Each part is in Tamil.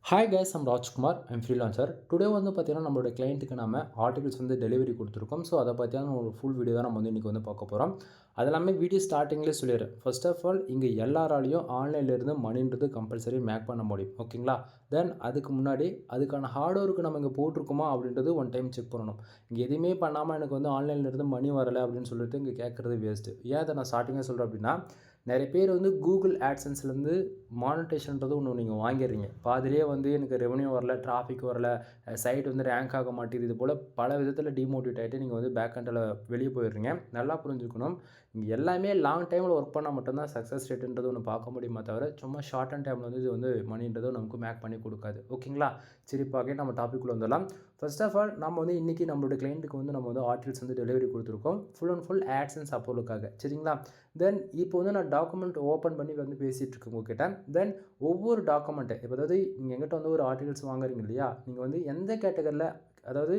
Hi guys, I'm Rajkumar. I'm freelancer. Today வந்து பார்த்தீங்கன்னா நம்மளோட கிளைண்ட்டுக்கு நம்ம ஆர்டிகல்ஸ் வந்து டெலிவரி கொடுத்துருக்கோம். ஸோ அதை பற்றியான ஒரு ஃபுல் வீடியோ தான் நம்ம வந்து இன்றைக்கி வந்து பார்க்க போகிறோம். அது எல்லாமே வீடியோ ஸ்டார்டிங்லேயே சொல்லிடுறேன். ஃபர்ஸ்ட் ஆஃப் ஆல், இங்கே எல்லாராலையும் ஆன்லைன்லேருந்து மணின்றது கம்பல்சரி மேக் பண்ண முடியும். ஓகேங்களா? தென் அதுக்கு முன்னாடி அதுக்கான ஹார்ட் ஒர்க்கு நம்ம இங்கே போட்டிருக்கோமா அப்படின்றது ஒன் டைம் செக் பண்ணணும். இங்கே எதுவுமே பண்ணாமல் எனக்கு வந்து ஆன்லைன்லேருந்து மணி வரலை அப்படின்னு சொல்லிட்டு இங்கே கேட்குறது வேஸ்ட்டு. ஏன் அதை நான் ஸ்டார்டிங்காக சொல்கிறேன் அப்படின்னா, நிறைய பேர் வந்து கூகுள் ஆட்சன்ஸ்லேருந்து மானிட்டேஷன்றது ஒன்று நீங்கள் வாங்கிடுறீங்க. பாதிலேயே வந்து எனக்கு ரெவன்யூ வரல, டிராஃபிக் வரல, சைட் வந்து ரேங்க் ஆக மாட்டேங்குது, இது போல் பல விதத்தில் டிமோட்டிவேட் ஆகிட்டு நீங்கள் வந்து பேக் எண்டில் வெளியே போயிடுறீங்க. நல்லா புரிஞ்சுக்கணும், இங்கே எல்லாமே லாங் டைமில் ஒர்க் பண்ணால் மட்டும்தான் சக்ஸஸ் ரேட்டுன்றது ஒன்று பார்க்க முடியுமா தவிர, சும்மா ஷார்ட் அண்ட் டைமில் வந்து இது வந்து மணின்றதை நமக்கு மேக் பண்ணி கொடுக்காது. ஓகேங்களா? சரி, பார்க்க நம்ம டாப்பிக்குள்ளே வந்துடலாம். ஃபர்ஸ்ட் ஆஃப் ஆல், நம்ம வந்து இன்றைக்கி நம்மளோட கிளைண்ட்டுக்கு வந்து நம்ம வந்து ஆர்டிகல்ஸ் வந்து டெலிவரி கொடுத்துருக்கோம், ஃபுல் அண்ட் ஃபுல் ஆட்சன்ஸ் அப்போலுக்காக. சரிங்களா? தென் இப்போ வந்து நான் டாக்குமெண்ட் ஓப்பன் பண்ணி வந்து பேசிகிட்டு இருக்கேன் உங்ககிட்ட. தென் ஒவ்வொரு டாக்குமெண்ட்டு இப்போ அதாவது நீங்கள் எங்கிட்ட வந்து ஒரு ஆர்டிகல்ஸ் வாங்குறீங்க இல்லையா, நீங்கள் வந்து எந்த கேட்டகரியில் அதாவது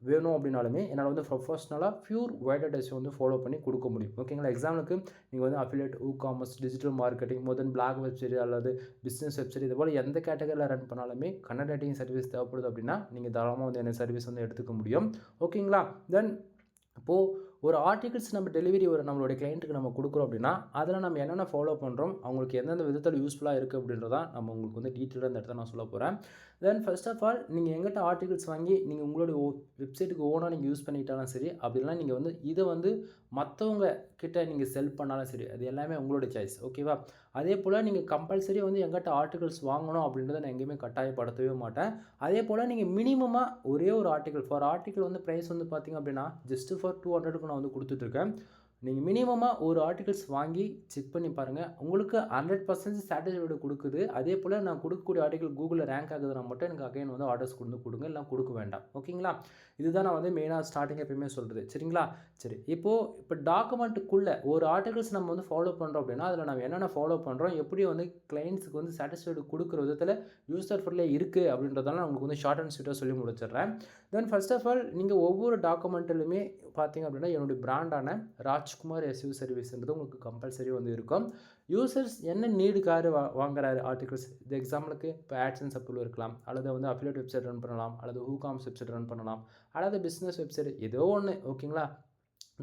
வேணும் அப்படின்னாலுமே என்னால் வந்து ப்ரொஃபஷ்னலாக பியூர் வைட் அட்ரஸ் வந்து ஃபாலோ பண்ணி கொடுக்க முடியும். ஓகேங்களா? எக்ஸாம்பிளுக்கு நீங்கள் வந்து அஃபிலியேட், காமர்ஸ், டிஜிட்டல் மார்க்கெட்டிங், மோர் பிளாக் வெப்சைட் அல்லது பிஸ்னஸ் வெப்சைட், இது போல் எந்த கேட்டகரியில் ரன் பண்ணாலுமே கண்டென்ட் ரைட்டிங் சர்வீஸ் தேவைப்படுது அப்படின்னா நீங்கள் தாராளமாக வந்து என்ன சர்வீஸ் வந்து எடுத்துக்க முடியும். ஓகேங்களா? தென் இப்போது ஒரு ஆர்டிகல்ஸ் நம்ம டெலிவரி நம்மளுடைய கிளைண்ட்டுக்கு நம்ம கொடுக்குறோம் அப்படின்னா, அதில் நம்ம என்னென்ன ஃபாலோ பண்ணுறோம், அவங்களுக்கு எந்தெந்த விதத்தில் யூஸ்ஃபுல்லாக இருக்குது அப்படின்றதான் நம்ம உங்களுக்கு வந்து டீட்டெயிலாக இந்த இடத்துல நான் சொல்ல போகிறேன். தென் ஃபர்ஸ்ட் ஆஃப் ஆல், நீங்கள் எங்கிட்ட ஆர்டிகல்ஸ் வாங்கி நீங்கள் உங்களுடைய வெப்சைட்டுக்கு ஓனாக நீங்கள் யூஸ் பண்ணிக்கிட்டாலும் சரி, அப்படிலாம் நீங்கள் வந்து இதை வந்து மற்றவங்க கிட்ட நீங்கள் செல் பண்ணாலும் சரி, அது எல்லாமே உங்களுடைய சாய்ஸ். ஓகேவா? அதே போல் நீங்கள் கம்பல்சரி வந்து எங்கிட்ட ஆர்டிகல்ஸ் வாங்கணும் அப்படின்றத நான் எங்கேயுமே கட்டாயப்படுத்தவே மாட்டேன். அதே போல் நீங்கள் மினிமமாக ஒரே ஒரு ஆர்டிகல், ஃபார் ஆர்டிகல் வந்து ப்ரைஸ் வந்து பார்த்திங்க அப்படின்னா ஜஸ்ட்டு ஃபார் 200க்கு நான் வந்து கொடுத்துட்ருக்கேன். நீங்கள் மினிமமாக ஒரு ஆர்டிகல்ஸ் வாங்கி செக் பண்ணி பாருங்கள், உங்களுக்கு 100% சாட்டிஸ்ஃபைடு கொடுக்குது. அதே போல் நான் கொடுக்கக்கூடிய ஆர்டிகல் கூகுளில் ரேங்க் ஆகுதுன்னா மட்டும் எனக்கு அகைன் வந்து ஆர்டர்ஸ் கொடுங்க, இல்லை கொடுக்க வேண்டாம். ஓகேங்களா? இதுதான் நான் வந்து மெயினாக ஸ்டார்டிங் எப்பயுமே சொல்கிறது. சரிங்களா? சரி, இப்போ டாக்குமெண்ட்டுக்குள்ளே ஒரு ஆர்டிகல்ஸ் நம்ம வந்து ஃபாலோ பண்ணுறோம் அப்படின்னா, அதில் நம்ம என்னென்ன ஃபாலோ பண்ணுறோம், எப்படி வந்து கிளைண்ட்ஸுக்கு வந்து சாட்டிஸ்ஃபைடு கொடுக்குற விதத்தில் யூசர் ஃப்ரெண்ட்லியாக இருக்குது அப்படின்றதால நான் உங்களுக்கு வந்து ஷார்ட் அண்ட் ஸ்வீட்டாக சொல்லி முடிச்சிடுறேன். தென் ஃபர்ஸ்ட் ஆஃப் ஆல், நீங்கள் ஒவ்வொரு டாக்குமெண்ட்டிலுமே பார்த்தீங்க அப்படின்னா என்னுடைய பிராண்டான ராஜ்குமார் எஸ்யூ சர்வீஸ்ன்றது உங்களுக்கு கம்பல்சரி வந்து இருக்கும். யூசர்ஸ் என்ன நீடுக்காரு வாங்குறாரு ஆர்டிகல்ஸ், இது எக்ஸாம்பிளுக்கு இப்போ ஆட்சன்ஸ் அப்ரூவல் இருக்கலாம், அல்லது வந்து அஃபிலியேட் வெப்சைட் ரன் பண்ணலாம், அல்லது ஹூகாம்ஸ் வெப்சைட் ரன் பண்ணலாம், அல்லது பிஸ்னஸ் வெப்சைட், ஏதோ ஒன்று. ஓகேங்களா?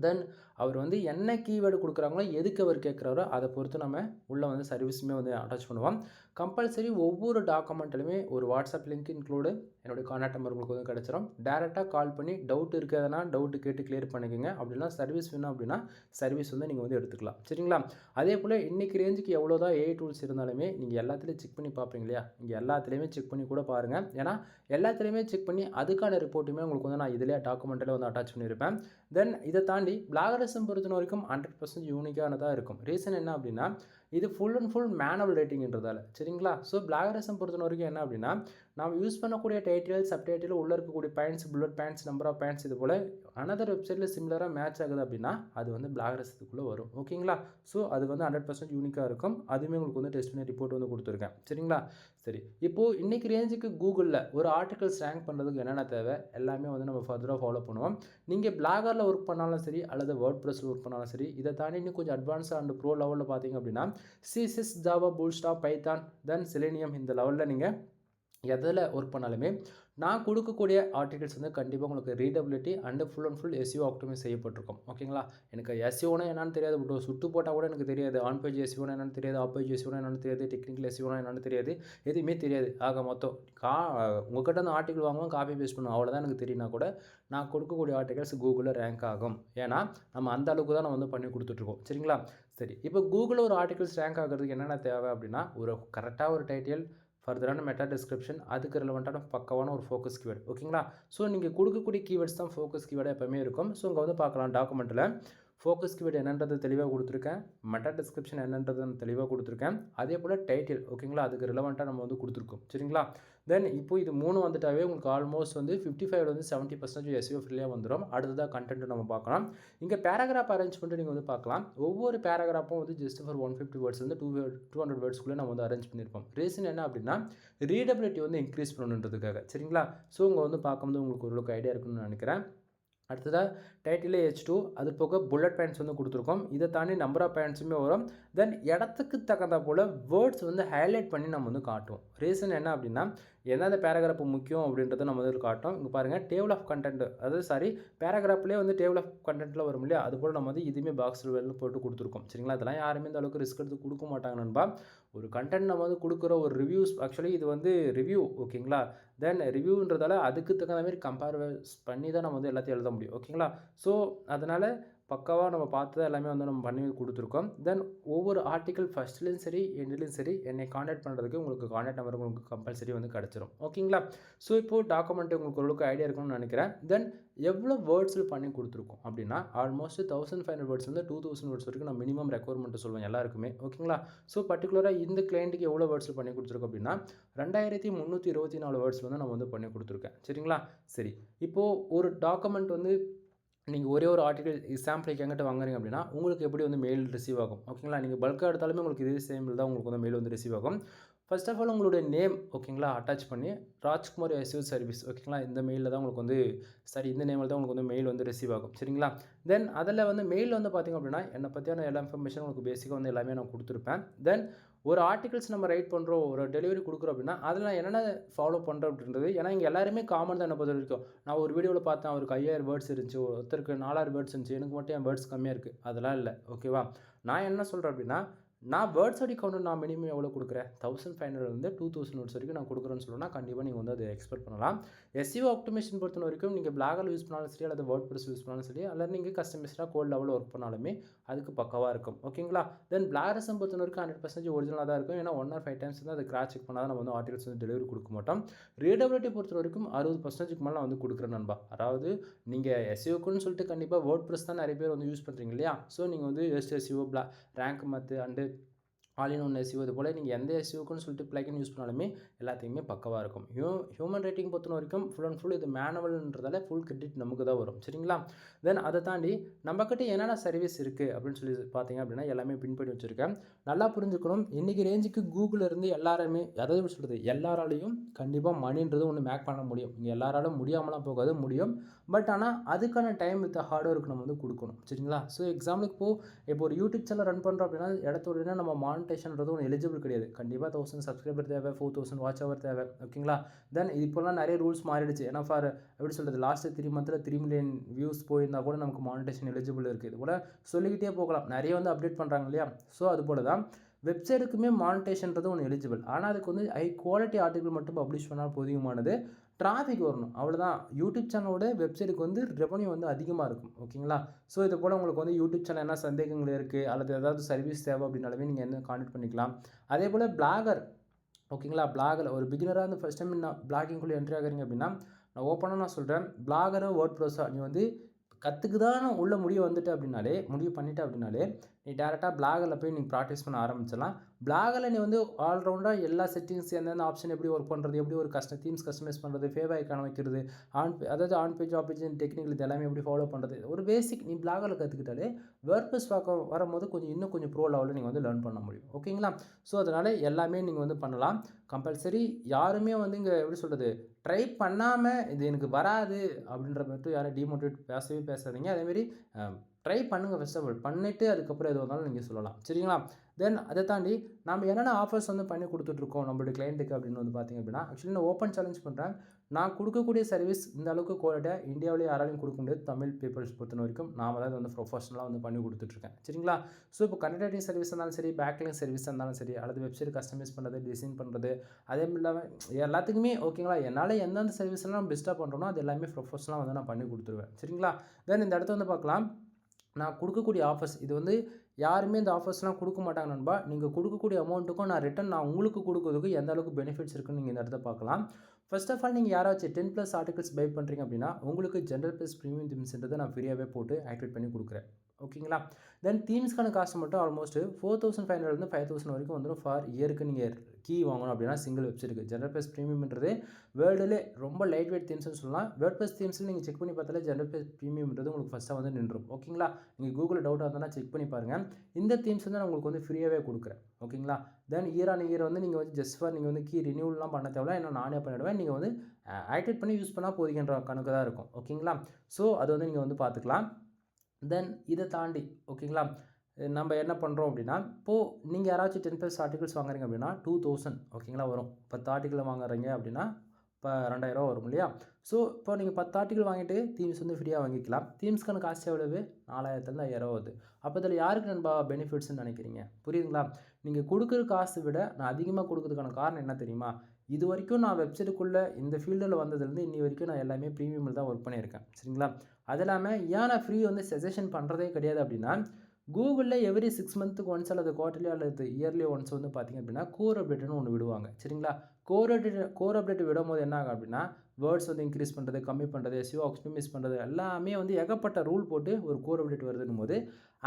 தென் அவர் வந்து என்ன கீவேர்டு கொடுக்குறாங்களோ, எதுக்கு அவர் கேட்குறாரோ அதை பொறுத்து நம்ம உள்ளே வந்து சர்வீஸுமே வந்து அட்டாச் பண்ணுவோம். கம்பல்சரி ஒவ்வொரு டாக்குமெண்ட்லையுமே ஒரு வாட்ஸ்அப் லிங்க் இன்க்ளூடு, என்னுடைய கான்டாக்ட் நம்பர் உங்களுக்கு வந்து கிடச்சிரும். டேரெக்டாக கால் பண்ணி டவுட் இருக்கிறதுனா டவுட்டு கேட்டு கிளியர் பண்ணிக்கோங்க. அப்படின்னா சர்வீஸ் வேணும் அப்படின்னா சர்வீஸ் வந்து நீங்கள் வந்து எடுத்துக்கலாம். சரிங்களா? அதே போல் இன்றைக்கி ரேஞ்சுக்கு எவ்வளோ தான் ஏஐ டூல்ஸ் இருந்தாலுமே நீங்கள் எல்லாத்துலேயும் செக் பண்ணி பார்ப்பீங்க இல்லையா, இங்கே எல்லாத்துலேயுமே செக் பண்ணி கூட பாருங்கள். ஏன்னா எல்லாத்துலேயுமே செக் பண்ணி அதுக்கான ரிப்போர்ட்டுமே உங்களுக்கு வந்து நான் இதிலே டாக்குமெண்ட்டில் வந்து அட்டாச் பண்ணியிருப்பேன். தென் இதை தாண்டி பிளாகரிசம் பொறுத்த வரைக்கும் 100% யூனிக்கானதாக இருக்கும். ரீசன் என்ன அப்படின்னா, இது ஃபுல் அண்ட் ஃபுல் மேனுவல் ரைட்டிங்ன்றதால. சரிங்களா? ஸோ பிளாகரிசம் பொறுத்த வரைக்கும் என்ன அப்படின்னா, நாம் யூஸ் பண்ணக்கூடிய டைட்டில், சப்டைட்டில், உள்ளே இருக்கக்கூடிய points, bullet points, number of points, இது போல் அனதர் வெப்சைட்டில் சிமிலராக மேட்ச் ஆகுது அப்படின்னா அது வந்து பிளாகரிசத்துக்குள்ளே வரும். ஓகேங்களா? ஸோ அது வந்து 100% யூனிக்காக இருக்கும். அதுவுமே உங்களுக்கு வந்து டெஸ்ட் பண்ணி ரிப்போர்ட் வந்து கொடுத்துருக்கேன். சரிங்களா? சரி, இப்போது இன்றைக்கி ரேஞ்சுக்கு கூகுளில் ஒரு ஆர்டிகல்ஸ் ரேங்க் பண்ணுறதுக்கு என்னென்ன தேவை எல்லாமே வந்து நம்ம ஃபர்தராக ஃபாலோ பண்ணுவோம். நீங்கள் பிளாகரில் ஒர்க் பண்ணாலும் சரி, அல்லது வேர்ட் ப்ரெஸ்ஸில் ஒர்க் பண்ணாலும் சரி, இதை தாண்டி இன்னும் கொஞ்சம் அட்வான்ஸாக அண்ட் ப்ரோ லெவலில் பார்த்தீங்க அப்படின்னா சிஎஸ்எஸ், ஜாவா, பூட்ஸ்ட்ராப், பைத்தான், தென் செலேனியம், இந்த லெவலில் நீங்கள் எதில் ஒர்க் பண்ணாலுமே நான் கொடுக்கக்கூடிய ஆர்டிகல்ஸ் வந்து கண்டிப்பாக உங்களுக்கு readability and full and full SEO optimise செய்யப்பட்டிருக்கும். ஓகேங்களா? எனக்கு எஸ்இஓனா என்னன்னு தெரியாது, பட் சுட்டு போட்டால் கூட எனக்கு தெரியாது. ஆன் பேஜ் எஸ்இஓனா என்னன்னு தெரியாது, ஆஃப் பேஜ் எஸ்இஓனா என்னன்னு தெரியாது, டெக்னிக்கல் எஸ்இஓனா என்னன்னு தெரியாது, எதுவுமே தெரியாது. ஆக மொத்தம் உங்கள்கிட்ட அந்த ஆர்டிகல் வாங்குவோம், காப்பி பேஸ்ட் பண்ணுவோம், அவ்வளோதான் எனக்கு தெரியும்னா கூட நான் கொடுக்கக்கூடிய ஆர்டிகல்ஸ் கூகுளில் ரேங்க் ஆகும். ஏன்னா நம்ம அந்த அளவுக்கு தான் நம்ம வந்து பண்ணி கொடுத்துட்ருக்கோம். சரிங்களா? சரி, இப்போ கூகுளில் ஒரு ஆர்டிகல்ஸ் ரேங்க் ஆகிறதுக்கு என்னென்ன தேவை அப்படின்னா, ஒரு கரெக்டாக ஒரு டைட்டில், ஃபர்தரான மெட்டா டிஸ்கிரிப்ஷன், அதுக்கு ரிலவெண்ட்டான பக்காவான ஒரு ஃபோக்கஸ் கீவேர்டு. ஓகேங்களா? ஸோ நீங்கள் கொடுக்கக்கூடிய கீவேர்ட்ஸ் தான் ஃபோக்கஸ் கீவேர்டாக எப்போவுமே இருக்கும். ஸோ இங்கே வந்து பார்க்கலாம், டாக்குமெண்ட்டில் ஃபோக்கஸ் கீவேர்டு என்னன்றது தெளிவாக கொடுத்துருக்கேன், மெட்டா டிஸ்கிரிப்ஷன் என்னன்றது நான் தெளிவாக கொடுத்துருக்கேன், அதே போல் டைட்டில். ஓகேங்களா? அதுக்கு ரிலவெண்ட்டாக நம்ம வந்து கொடுத்துருக்கோம். சரிங்களா? தென் இப்போ இது 3 வந்துட்டாவே உங்களுக்கு ஆல்மோஸ்ட் வந்து 55 70% எஸ்இஓ ஃப்ரீயாக வந்துடும். அடுத்ததாக கண்டென்ட் நம்ம பார்க்கலாம். இங்கே பேராகிராஃப் அரேஞ்ச் பண்ணிட்டு நீங்கள் வந்து பார்க்கலாம். ஒவ்வொரு பேராகிராஃபும் வந்து ஜஸ்ட் ஃபார் 150 வேர்ட்ஸ் வந்து 200 வேர்ட்ஸ்க்குள்ளே நம்ம வந்து அரேஞ்ச் பண்ணியிருப்போம். ரீசன் என்ன அப்படின்னா, ரீடபிலிட்டி வந்து இன்க்ரீஸ் பண்ணணுன்றதுக்காக. சரிங்களா? ஸோ இங்கே வந்து பார்க்கும்போது உங்களுக்கு ஓரளவுக்கு ஐடியா இருக்குன்னு நினைக்கிறேன். அடுத்ததாக டைட்டிலே H2 அது போக புல்லட் பாயிண்ட்ஸ் வந்து கொடுத்துருக்கோம். இதை தாண்டி நம்பர் ஆஃப் பாயிண்ட்ஸுமே வரும். தென் இடத்துக்கு தகுந்த போல் வேர்ட்ஸ் வந்து ஹைலைட் பண்ணி நம்ம வந்து காட்டுவோம். ரீசன் என்ன அப்படின்னா எந்தெந்த பேராகிராஃப் முக்கியம் அப்படின்றத நம்ம வந்து காட்டும். இங்கே பாருங்கள் டேபிள் ஆஃப் கண்டென்ட், அதாவது சாரி பேராகிராஃப்லேயே வந்து டேபிள் ஆஃப் கண்டென்ட்டில் வரும் இல்லையா, அதுபோல் நம்ம வந்து இதுவுமே பாக்ஸில் வெளில போட்டு கொடுத்துருக்கோம். சரிங்களா, அதெல்லாம் யாருமே இந்த அளவுக்கு ரிஸ்க் எடுத்து கொடுக்க மாட்டாங்க நண்பா. ஒரு கண்டென்ட் நம்ம வந்து கொடுக்குற ஒரு ரிவ்யூஸ், ஆக்சுவலி இது வந்து ரிவ்யூ ஓகேங்களா. தென் ரிவ்யூன்றதால அதுக்கு தகுந்த மாதிரி கம்பேர்ஸ் பண்ணி தான் நம்ம வந்து எல்லாத்தையும் எழுத முடியும் ஓகேங்களா. ஸோ அதனால் பக்காவாக நம்ம பார்த்து தான் எல்லாமே வந்து நம்ம பண்ணி கொடுத்துருக்கோம். தென் ஒவ்வொரு ஆர்டிக்கல் ஃபஸ்ட்லேயும் சரி எண்ட்லேயும் சரி என்னை காண்டாக்ட் பண்ணுறதுக்கு உங்களுக்கு காண்டாக்ட் நம்பர் உங்களுக்கு கம்பல்சரி வந்து கிடச்சிரும் ஓகேங்களா. ஸோ இப்போது டாக்குமெண்ட் உங்களுக்கு ஓரளவுக்கு ஐடியா இருக்கணும்னு நினைக்கிறேன். தென் எவ்வளோ வேர்ட்ஸில் பண்ணி கொடுத்துருக்கோம் அப்படின்னா ஆல்மோஸ்ட் 1500 வேர்ட்ஸ் வந்து 2000 வேர்ட்ஸ் வரைக்கும் நான் மினிமம் ரெக்குவயர்மெண்ட் சொல்லுவேன் எல்லாருக்குமே ஓகேங்களா. ஸோ பர்டிகுலராக இந்த கிளைண்ட்டுக்கு எவ்வளோ வேர்ட்ஸில் பண்ணி கொடுத்துருக்கோம் அப்படின்னா 2324 வேர்ட்ஸ் வந்து நம்ம வந்து பண்ணி கொடுத்துருக்கேன். சரிங்களா. சரி, இப்போது ஒரு டாக்குமெண்ட் வந்து நீங்கள் ஒரே ஒரு ஆர்டிகல் சாம்பிளுக்கு எங்கிட்ட வாங்குறீங்க அப்படின்னா உங்களுக்கு எப்படி வந்து மெயில் ரிசீவ் ஆகும் ஓகேங்களா. நீங்கள் பல்காக எடுத்தாலுமே உங்களுக்கு இதே சேம் தான் உங்களுக்கு வந்து மெயில் வந்து ரிசீவ் ஆகும். ஃபர்ஸ்ட் ஆஃப் ஆல் உங்களுடைய நேம் ஓகேங்களா அட்டாச் பண்ணி ராஜ்குமார் எஸ்யூ சர்வீஸ் ஓகேங்களா, இந்த மெயிலில் தான் உங்களுக்கு வந்து இந்த நேமில் தான் உங்களுக்கு வந்து மெயில் வந்து ரிசீவ் ஆகும். சரிங்களா. தென் அதில் வந்து மெயில் வந்து பார்த்திங்க அப்படின்னா என்னை பற்றியான எல்லா இன்ஃபர்மேஷன் உங்களுக்கு பேசிக்காக வந்து எல்லாமே நான் கொடுத்துருப்பேன். தென் ஒரு ஆர்டிகல்ஸ் நம்ம ரைட் பண்ணுறோம், ஒரு டெலிவரி கொடுக்குறோம் அப்படின்னா அதில் நான் என்னென்ன ஃபாலோ பண்ணுறோம் அப்படின்றது, ஏன்னா இங்கே எல்லாருமே காமன் தான். என்ன பொறுத்த வரைக்கும் நான் ஒரு வீடியோவில் பார்த்தேன் அவருக்கு 5000 வேர்ட்ஸ் இருந்துச்சு, ஒருத்தருக்கு 4000 வேர்ட்ஸ் இருந்துச்சு, எனக்கு மட்டும் என் வேர்ட்ஸ் கம்மியாக இருக்குது, அதெல்லாம் இல்லை ஓகேவா. நான் என்ன சொல்கிறேன் அப்படின்னா நான் வேர்ட்ஸ் அடி கவுண்ட் நான் மினிமம் எவ்வளோ கொடுக்குறேன் 1500 வந்து 2000 வேர்ட்ஸ் வரைக்கும் நான் கொடுக்குறேன்னு சொல்லணும்னா கண்டிப்பாக நீங்கள் வந்து அதை எக்ஸ்பெக்ட் பண்ணலாம். எஸ்இஓ ஆப்டிமேஷன் பொறுத்த வரைக்கும் நீங்கள் பிளாகர் யூஸ் பண்ணாலும் சரி அல்லது வேர்ட் ப்ரெஸ் யூஸ் பண்ணாலும் சரி அல்லது நீங்கள் கஸ்டமைஸ்டாக கோட் லெவலில் ஒர்க் பண்ணாலுமே அதுக்கு பக்கவாக இருக்கும் ஓகேங்களா. தென் பிளாகரிசம் பொறுத்த வரைக்கும் 100% ஒரிஜினலாக தான் இருக்கும். ஏன்னா 1 or 5 times வந்து அதை கிராச் செக் பண்ணால் நம்ம வந்து ஆர்டிகல்ஸ் வந்து டெலிவரி கொடுக்க மாட்டோம். ரீடபிலிட்டி பொறுத்த வரைக்கும் 60% மேலே நான் வந்து கொடுக்குறேன் நண்பா. அதாவது நீங்கள் எஸ்இஓக்குன்னு சொல்லிட்டு கண்டிப்பாக வேர்ட் ப்ரெஸ் தான் நிறைய பேர் வந்து யூஸ் பண்ணுறீங்க இல்லையா. ஸோ நீங்கள் வந்து எஸ்இஓ ரேங்க் மத்து and all in one SEO, இது போல் நீங்கள் எந்த எஸ்இஓக்குன்னு சொல்லிட்டு பிளகின் யூஸ் பண்ணாலுமே எல்லாத்தையுமே பக்கவாக இருக்கும். ஹியூமன் ரேட்டிங் பொறுத்த வரைக்கும் ஃபுல் அண்ட் ஃபுல் இது மேனுவல்ன்றதால ஃபுல் கிரெடிட் நமக்கு தான் வரும். சரிங்களா. தென் அதை தாண்டி நம்மக்கிட்ட என்னென்ன சர்வீஸ் இருக்குது அப்படின்னு சொல்லி பார்த்தீங்க அப்படின்னா எல்லாமே பின் பண்ணி வச்சுருக்கேன். நல்லா புரிஞ்சுக்கணும், இன்றைக்கி ரேஞ்சுக்கு கூகுளில் இருந்து எல்லாருமே அதாவது எப்படி சொல்கிறது, எல்லாராலையும் கண்டிப்பாக மணின்றது ஒன்று மேக் பண்ண முடியும். இங்கே எல்லாராலும் முடியாமலாம் போகாது, முடியும். பட் ஆனால் அதுக்கான டைம் வித் ஹார்ட் ஒர்க் நம்ம வந்து கொடுக்கணும். சரிங்களா. ஸோ எக்ஸாம்பிளுக்கு இப்போ ஒரு யூடியூப் சேனல் ரன் பண்ணுறோம் அப்படின்னா இடத்தோடனே நம்ம மானிட்டேஷன்றது ஒன்று எலிஜிபிள் கிடையாது. கண்டிப்பாக 1000 சப்ஸ்கிரைபர் தேவை, 4000 வாட்ச் ஹவர் தேவை ஓகேங்களா. தென் இப்போலாம் நிறைய ரூல்ஸ் மாறிடுச்சு. ஏன்னா ஃபார் எப்படி சொல்கிறது, லாஸ்ட்டு 3 மந்தில் 3 மில்லியன் வியூஸ் போயிருந்தால் கூட நமக்கு மானிட்டேஷன் எலிஜிபிள் இருக்குது. இது கூட சொல்லிக்கிட்டே போகலாம், நிறைய வந்து அப்டேட் பண்ணுறாங்க இல்லையா. ஸோ அது போல் தான் வெப்சைட்டுக்குமே மானிட்டேஷன்றது ஒன்று எலிஜிபிள். ஆனால் அதுக்கு வந்து ஹை குவாலிட்டி ஆர்டிகல் மட்டும் பப்ளிஷ் பண்ணால் போதுமானது, டிராஃபிக் வரணும் அவ்வளோதான். யூடியூப் சேனலோட வெப்சைட்டுக்கு வந்து ரெவன்யூ வந்து அதிகமாக இருக்கும் ஓகேங்களா. ஸோ இது போல் உங்களுக்கு வந்து யூடியூப் சேனல் என்ன சந்தேகங்கள் இருக்குது அல்லது ஏதாவது சர்வீஸ் தேவை அப்படின்னாலுமே நீங்கள் என்ன கான்டெக்ட் பண்ணிக்கலாம். அதே போல் பிளாகர் ஓகேங்களா. பிளாகர் ஒரு பிகினராக வந்து ஃபஸ்ட் டைம் நான் பிளாகிங்குள்ளே என்ட்ரி ஆகிறீங்க அப்படின்னா நான் ஓப்பனாக நான் சொல்கிறேன், பிளாகரோ வேர்ட் ப்ரெஸ்ஸோ நீ வந்து கற்றுக்குதான் உள்ள முடிவு பண்ணிட்ட அப்படின்னாலே நீ டேரெக்டாக பிளாகரில் போய் நீங்கள் ப்ராக்டிஸ் பண்ண ஆரம்பிச்சிடலாம். பிளாகரில் நீ வந்து ஆல்ரவுண்டாக எல்லா செட்டிங்ஸ் எந்தெந்த ஆப்ஷன் எப்படி ஒர்க் பண்ணுறது, எப்படி ஒரு தீம்ஸ் கஸ்டமைஸ் பண்ணுறது, ஃபேவ் ஐக்கான வைக்கிறது, அதாவது on page off page technical இது எல்லாமே எப்படி ஃபாலோ பண்ணுறது, ஒரு பேசிக் நீ பிளாகரில் கற்றுக்கிட்டாலே வேர்ட்ப்ரெஸ் வரும்போது இன்னும் கொஞ்சம் ப்ரோ லெவலில் நீங்கள் வந்து லேர்ன் பண்ண முடியும் ஓகேங்களா. ஸோ அதனால் எல்லாமே நீங்கள் வந்து பண்ணலாம். கம்பல்சரி யாருமே வந்து இங்கே எப்படி சொல்கிறது, ட்ரை பண்ணாமல் இது எனக்கு வராது அப்படின்ற மட்டும் யாரும் டிமோட்டிவேட் பேசாதீங்க. அதேமாரி ட்ரை பண்ணுங்கள். ஃபர்ஸ்ட் ஆஃப் ஆல் பண்ணிவிட்டு அதுக்கப்புறம் எது வந்தாலும் நீங்கள் சொல்லலாம். சரிங்களா. தென் அதை தாண்டி நம்ம என்னென்ன ஆஃபர்ஸ் வந்து பண்ணி கொடுத்துட்ருக்கோம் நம்மளுடைய கிளைண்ட்டுக்கு அப்படின்னு வந்து பார்த்திங்க அப்படின்னா, ஆக்சுவலி நான் ஓப்பன் சேலஞ்ச் பண்ணுறேன். நான் கொடுக்கக்கூடிய சர்வீஸ் இந்த அளவுக்கு குவாலிட்டியாக இந்தியாவிலே யாராலையும் கொடுக்க முடியாது. தமிழ் பீப்புள்ஸ் பொறுத்த வரைக்கும் நாம் தான் வந்து ப்ரொஃபஷனலாக வந்து பண்ணி கொடுத்துட்ருக்கேன். சரிங்களா. ஸோ இப்போ கண்டென்ட் ரைட்டிங் சர்வீஸ் இருந்தாலும் சரி, பேக்லிங் சர்வீஸ் இருந்தாலும் சரி, அல்லது வெப்சைட் கஸ்டமைஸ் பண்ணுறது, டிசைன் பண்ணுறது, அதே இல்லாமல் எல்லாத்துக்குமே ஓகேங்களா. என்னால் எந்தெந்த சர்வீஸ்லாம் பெஸ்ட்டாக பண்ணுறோனோ அது எல்லாமே ப்ரொஃபஷனலாக வந்து நான் பண்ணி கொடுத்துருவேன். சரிங்களா. தென் இந்த இடத்த வந்து பார்க்கலாம், நான் கொடுக்கக்கூடிய ஆஃபர்ஸ் இது வந்து யாருமே இந்த ஆஃபர்ஸ்லாம் கொடுக்க மாட்டாங்க நண்பா. நீங்கள் கொடுக்கக்கூடிய அமௌண்ட்டுக்கும் நான் உங்களுக்கு கொடுக்குறதுக்கும் எந்த அளவுக்கு பெனிஃபிட்ஸ் இருக்குன்னு நீங்கள் இந்த இடத்த பார்க்கலாம். ஃபர்ஸ்ட் ஆஃப் ஆல் நீங்கள் யாராச்சும் 10+ ஆர்டிகல்ஸ் பை பண்ணுறீங்க அப்படின்னா உங்களுக்கு ஜென்ரல் ப்ளஸ் ப்ரீமியம் தீம்ஸ்ன்றதை நான் ஃப்ரீயாகவே போட்டு ஆக்டிவேட் பண்ணி கொடுக்குறேன் ஓகேங்களா. தென் தீம்ஸ்க்கான காஸ்ட் மட்டும் ஆல்மோஸ்ட் 4500 5000 வரைக்கும் வந்துடும். ஃபார் இயருக்கு நீங்கள் கீ வாங்கணும் அப்படின்னா சிங்கிள் வெப்சைட்டுக்கு. ஜென்ரல் ப்ளஸ் ப்ரீமியம்ன்றது வேர்ல்டுலே ரொம்ப லைட் வெயிட் தீம்ஸ்னு சொல்லலாம். வேர்ட் ப்ளஸ் தீம்ஸில் நீங்கள் செக் பண்ணி பார்த்தாலே ஜென்ரல் ப்ளஸ் ப்ரீமியம்ன்றது உங்களுக்கு ஃபஸ்ட்டாக வந்து நின்றும் ஓகேங்களா. நீங்கள் கூகுளில் டவுட்டாக இருந்தால் செக் பண்ணி பாருங்கள். இந்த தீம்ஸ் வந்து நான் உங்களுக்கு வந்து ஃப்ரீயாகவே கொடுக்குறேன் ஓகேங்களா. தென் இயர் ஆன் இயர் வந்து நீங்கள் வந்து ஜஸ்ட் ஃபார் நீங்கள் வந்து கீ ரினியூவல்லாம் பண்ண தேவையில்ல, ஏன்னா நானே பண்ணிவிடுவேன். நீங்கள் வந்து ஆக்டிவேட் பண்ணி யூஸ் பண்ணால் போதுங்கிற கணக்கு தான் இருக்கும். ஓகேங்களா? ஸோ அது வந்து நீங்கள் வந்து பார்த்துக்கலாம். தென் இதை தாண்டி ஓகேங்களா, நம்ம என்ன பண்ணுறோம் அப்படின்னா, இப்போது நீங்கள் யாராச்சும் 10+ ஆர்டிகல்ஸ் வாங்குறீங்க அப்படின்னா 2000 ஓகேங்களா வரும். 10 ஆர்டிகல் வாங்குறீங்க அப்படின்னா இப்போ 2000 வரும் இல்லையா? ஸோ இப்போ நீங்கள் 10 ஆர்டிகல் வாங்கிட்டு தீம்ஸ் வந்து ஃப்ரீயாக வாங்கிக்கலாம். தீம்ஸ்க்கான காஸ்ட் எவ்வளவு? 4000லேருந்து 5000 வருது. அப்போ இதில் யாருக்கு நண்பா பெனிஃபிட்ஸ்ன்னு நினைக்கிறீங்க? புரியுதுங்களா? நீங்கள் கொடுக்குற காசை விட நான் அதிகமாக கொடுக்குறதுக்கான காரணம் என்ன தெரியுமா? இது வரைக்கும் நான் வெப்சைட்டுக்குள்ளே இந்த ஃபீல்டில் வந்ததுலேருந்து இன்னி வரைக்கும் நான் எல்லாமே ப்ரீமியமில் தான் ஒர்க் பண்ணியிருக்கேன். சரிங்களா? அது இல்லாமல் ஏன் நான் ஃப்ரீ வந்து சஜஷன் பண்ணுறதே கிடையாது அப்படின்னா, கூகுளில் எவ்ரி 6 மந்த்துக்கு ஒன்ஸ் அல்லது குவார்ட்டர்லி அல்லது இயர்லி ஒன்ஸ் வந்து பார்த்திங்க அப்படின்னா கோர் அப்டேட்னு ஒன்று விடுவாங்க. சரிங்களா? கோர் அப்டேட் விடும்போது என்ன ஆகும் அப்படின்னா, வேர்ட்ஸ் வந்து இன்க்ரீஸ் பண்ணுறது, கம்மி பண்ணுறது, எஸ்இஓ ஆப்டிமைஸ் பண்ணுறது எல்லாமே வந்து ஏகப்பட்ட ரூல் போட்டு ஒரு கோர் அப்டேட் வருதுன்னும் போது,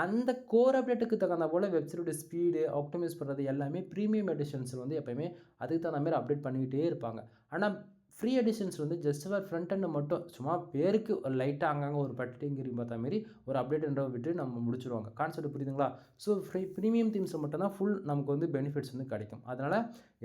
அந்த கோர் அப்டேட்டுக்கு தகுந்த போல் வெப்சைட்டோட ஸ்பீடு ஆப்டிமைஸ் பண்ணுறது எல்லாமே ப்ரீமியம் எடிஷன்ஸ் வந்து எப்போயுமே அதுக்கு தகுந்த மாதிரி அப்டேட் பண்ணிக்கிட்டே இருப்பாங்க. ஆனால் ஃப்ரீ எடிஷன்ஸ் வந்து ஜஸ்ட் ஃபார் ஃப்ரண்ட் எண்ட் மட்டும் சும்மா பேருக்கு ஒரு லைட்டாக அங்கங்கே ஒரு பட்டிங்கிரி பார்த்த மாரி ஒரு அப்டேட்ன்ற விட்டு நம்ம முடிச்சுருவாங்க. கான்செப்ட் புரியுதுங்களா? ஸோ ப்ரீமியம் தீம்ஸை மட்டும் தான் ஃபுல் நமக்கு வந்து பெனிஃபிட்ஸ் வந்து கிடைக்கும். அதனால்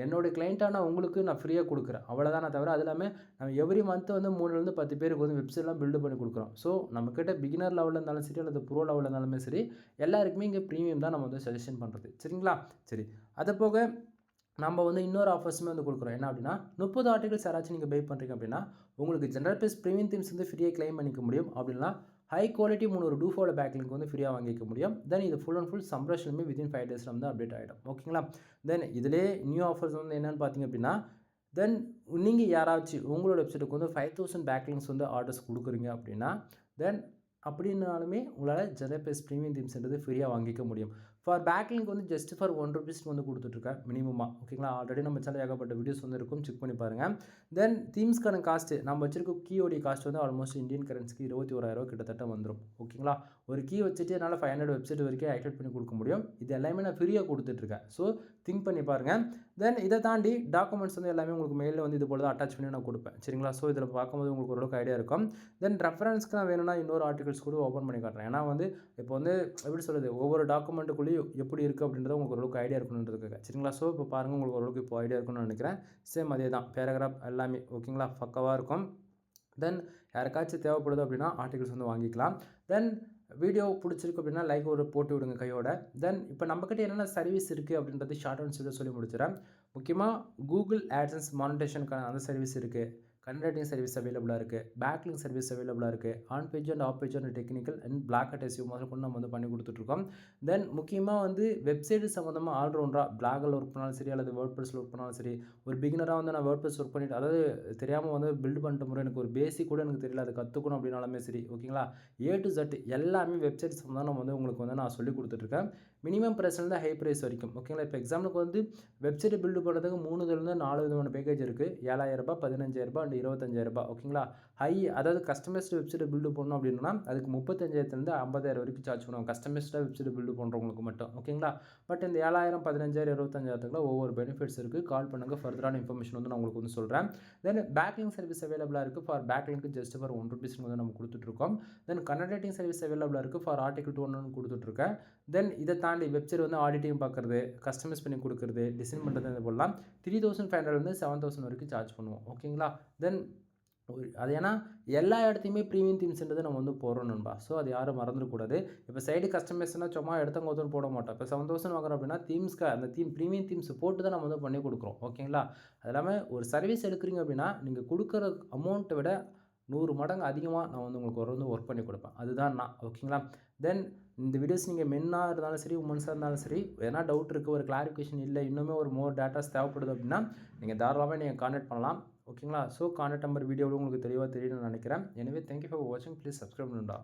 என்னோடய கிளைண்ட்டான உங்களுக்கு நான் ஃப்ரீயாக கொடுக்குறேன். அவ்வளோதானே தவிர அது இல்லாமல் நம்ம எவ்ரி மந்த் வந்து 3லேருந்து 10 பேருக்கு வந்து வெப்சைட்லாம் பில்டு பண்ணி கொடுக்குறோம். ஸோ நம்மக்கிட்ட பிகினர் லெவலில் இருந்தாலும் சரி அல்லது ப்ரோ லெவலில் இருந்தாலுமே சரி எல்லாருக்குமே இங்கே ப்ரீமியம் தான் நம்ம வந்து சஜஷன் பண்ணுறது. சரிங்களா? சரி, அது போக நம்ம வந்து இன்னொரு ஆஃபர்ஸுமே வந்து கொடுக்குறோம். என்ன அப்படின்னா 30 ஆர்டிகல்ஸ் யாராச்சும் நீங்கள் பை பண்ணுறீங்க அப்படின்னா உங்களுக்கு ஜென்ரல் ப்ளஸ் ப்ரீமியம் தீம்ஸ் வந்து ஃப்ரீயாக கிளைம் பண்ணிக்க முடியும். அப்படின்னா ஹை குவாலிட்டி 3 டூஃபோட பேக்லிங்க் வந்து ஃப்ரீயாக வாங்கிக்க முடியும். தென் இது ஃபுல் அண்ட் ஃபுல் சம்ப்ரஷனுமே வித்தின் 5 டேஸில் வந்து அப்டேட் ஆகிடும். ஓகேங்களா? தென் இதிலே நியூ ஆஃபர்ஸ் வந்து என்னென்னு பார்த்தீங்க அப்படின்னா, தென் நீங்கள் யாராச்சும் உங்களோட வெப்சைட்டுக்கு வந்து 5000 பேக்லிங்ஸ் வந்து ஆர்டர்ஸ் கொடுக்குறீங்க அப்படின்னா தென் அப்படின்னாலுமே உங்களால் ஜெனரல் ப்ளஸ் ப்ரீமியம் தீம்ஸ்ன்றது ஃப்ரீயாக வாங்கிக்க முடியும். ஃபார் பேக்லிங்க் வந்து ஜஸ்ட் ஃபார் ₹1 வந்து கொடுத்துட்ருக்கேன் மினிமமாக. ஓகேங்களா? ஆல்ரெடி நம்ம சேனல் ஏகப்பட்ட வீடியோஸ் வந்து இருக்கும், செக் பண்ணி பாருங்கள். தென் தீம்ஸ்க்கான காஸ்ட்டு நம்ம வச்சிருக்க கீயோடைய காஸ்ட் வந்து ஆல்மோஸ்ட் இந்தியன் கரன்சிக்கு 21,000 கிட்டத்தட்ட வந்துடும். ஓகேங்களா? ஒரு கீ வச்சுட்டு என்னால் 500 வெப்சைட் வரைக்கும் ஆக்டிவேட் பண்ணி கொடுக்க முடியும். இது எல்லாமே நான் ஃப்ரீயாக கொடுத்துட்ருக்கேன். ஸோ திங்க் பண்ணி பாருங்கள். தென் இதை தாண்டி டாக்குமெண்ட்ஸ் வந்து எல்லாமே உங்களுக்கு மெயிலில் வந்து இது போல தான் அட்டாச் பண்ணி நான் கொடுப்பேன். சரிங்களா? ஸோ இதில் பார்க்கும்போது உங்களுக்கு ஓரளவுக்கு ஐடியா இருக்கும். தென் ரெஃபரன்ஸ்க்கு நான் வேணும்னா இன்னொரு ஆர்டிகல்ஸ் கூட ஓப்பன் பண்ணி காட்டுறேன். ஏன்னா வந்து இப்போ வந்து எப்படி சொல்கிறது, ஒவ்வொரு டாக்குமெண்ட்டுக்குள்ளேயும் எப்படி இருக்குது அப்படின்றத உங்களுக்கு ஓரளவுக்கு ஐடியா இருக்கணுன்றதுக்காக. சரிங்களா? ஸோ இப்போ பாருங்கள், உங்களுக்கு ஓரளவுக்கு இப்போ ஐடியா இருக்குன்னு நினைக்கிறேன். சேம் அதே தான் பேராகிராஃப் எல்லாமே. ஓகேங்களா? பக்காவாக இருக்கும். தென் யாருக்காச்சும் தேவைப்படுது அப்படின்னா ஆர்டிகல்ஸ் வந்து வாங்கிக்கலாம். தென் வீடியோ பிடிச்சிருக்கு அப்படின்னா லைக் ஒரு போட்டு விடுங்க கையோட. தென் இப்போ நம்மக்கிட்ட என்னென்ன சர்வீஸ் இருக்குது அப்படின்றது ஷார்ட் அண்ட் ஸ்வீட்டாக சொல்லி முடிச்சிடறேன். முக்கியமாக கூகுள் ஆட்சன்ஸ் மானிட்டேஷனுக்கான அந்த சர்வீஸ் இருக்குது. கன்வெர்ட்டிங் சர்வீஸ் அவைலபிளாக இருக்குது. பேக்லிங்க் சர்வீஸ் அவைலபிளாக இருக்குது. On page and off page and technical and black hat SEO முதல் கொண்டு நம்ம வந்து பண்ணி கொடுத்துட்ருக்கோம். தென் முக்கியமாக வந்து வெப்சைட் சம்மந்தமாக ஆல்ரவுண்டராக பிளாகில் ஒர்க் பண்ணாலும் சரி அல்லது வேர்ட்பிரஸில் ஒர்க் பண்ணாலும் சரி, ஒரு பிகினராக வந்து நான் வேர்ட்பிரஸ் ஒர்க் பண்ணிவிட்டு அதாவது தெரியாமல் வந்து பில்டு பண்ணிட்ட முறை எனக்கு ஒரு பேசிக் கூட எனக்கு தெரியல, அதை கற்றுக்கணும் அப்படின்னாலுமே சரி. ஓகேங்களா? A to Z எல்லாமே வெப்சைட் சம்மந்தம் நம்ம வந்து உங்களுக்கு வந்து நான் சொல்லி கொடுத்துட்ருக்கேன். மினிமம் ப்ரைஸ்லேருந்து ஹை ப்ரைஸ் வரைக்கும். ஓகேங்களா? இப்போ எக்ஸாம்பிளுக்கு வந்து வெப்சைட் பில்டு பண்ணுறதுக்கு 3 4 விதமான பேக்கேஜ் இருக்குது. ₹7,000 ₹15,000 அண்ட் ₹25,000. ஓகேங்களா? ஹை அதாவது கஸ்டமைஸ்டு வெப்சைட் பில்டு பண்ணணும் அப்படின்னா அதுக்கு 35,000லேருந்து 50,000 வரைக்கும் சார்ஜ் பண்ணுவோம். கஸ்டமைஸ்டாக வெப்சைட் பில்டு பண்ணுறவங்களுக்கு மட்டும். ஓகேங்களா? பட் இந்த 7,000 15,000 25,000க்குலாம் ஒவ்வொரு பெனிஃபிட்ஸ் இருக்குது. கால் பண்ணுங்கள், ஃபர்தரான இன்ஃபர்மேஷன் வந்து நான் உங்களுக்கு வந்து சொல்கிறேன். தென் பேக்லிங்க் சர்வீஸ் அவைலபிளாக இருக்குது. ஃபார் பேக்லிங்க் ஜஸ்ட் ஃபார் ₹1 வந்து நம்ம கொடுத்துட்ருக்கோம். தென் கன்வெர்ட்டிங் சர்வீஸ் அவைலபிளாக இருக்குது. ஃபார் ஆர்டிகல் 2 கொடுத்துட்ருக்கேன். தென் இதை தாண்டி வெப்சைட் வந்து ஆடிட்டிங் பார்க்குறது, கஸ்டமைஸ் பண்ணி கொடுக்குறது, டிசைன் பண்ணுறது இது போடலாம். 3,500லேருந்து 7,000 வரைக்கும் சார்ஜ் பண்ணுவோம். ஓகேங்களா? தென் அது ஏன்னா எல்லா இடத்தையுமே ப்ரீமியம் தீம்ஸ்ன்றது நம்ம வந்து போடுறோம் நண்பா. ஸோ அது யாரும் மறந்துடக்கூடாது. இப்போ சைடு கஸ்டமைஸ்னால் சும்மா எடுத்தவங்க ஒருத்தர் போட மாட்டோம். இப்போ 7,000 வாங்குறோம் அப்படின்னா தீம்ஸ்க்கு அந்த ப்ரீமியம் தீம்ஸ் போட்டு தான் நம்ம வந்து பண்ணி கொடுக்குறோம். ஓகேங்களா? அது இல்லாமல் ஒரு சர்வீஸ் எடுக்கிறீங்க அப்படின்னா நீங்கள் கொடுக்குற அமௌண்ட்டை விட 100 மடங்கு அதிகமாக நான் வந்து உங்களுக்கு வந்து ஒர்க் பண்ணி கொடுப்பேன். அதுதான் நான். ஓகேங்களா? தென் இந்த வீடியோஸ் நீங்கள் மென்னாக இருந்தாலும் சரி, உமன்ஸாக இருந்தாலும் சரி, எதனா டவுட் இருக்குது, ஒரு கிளாரிஃபிகேஷன் இல்லை, இன்னுமே ஒரு மோர் டேட்டாஸ் தேவைப்படுது அப்படின்னா நீங்கள் தாராளமாக நீங்கள் கான்டாக்ட் பண்ணலாம். ஓகேங்களா? ஸோ கான்டாக்ட் நம்பர் வீடியோவில் உங்களுக்கு தெளிவாக தெரியும்னு நினைக்கிறேன். எனவே தேங்க்யூ ஃபார் வாட்சிங். ப்ளீஸ் சப்ஸ்கிரைப் பண்ணுடா.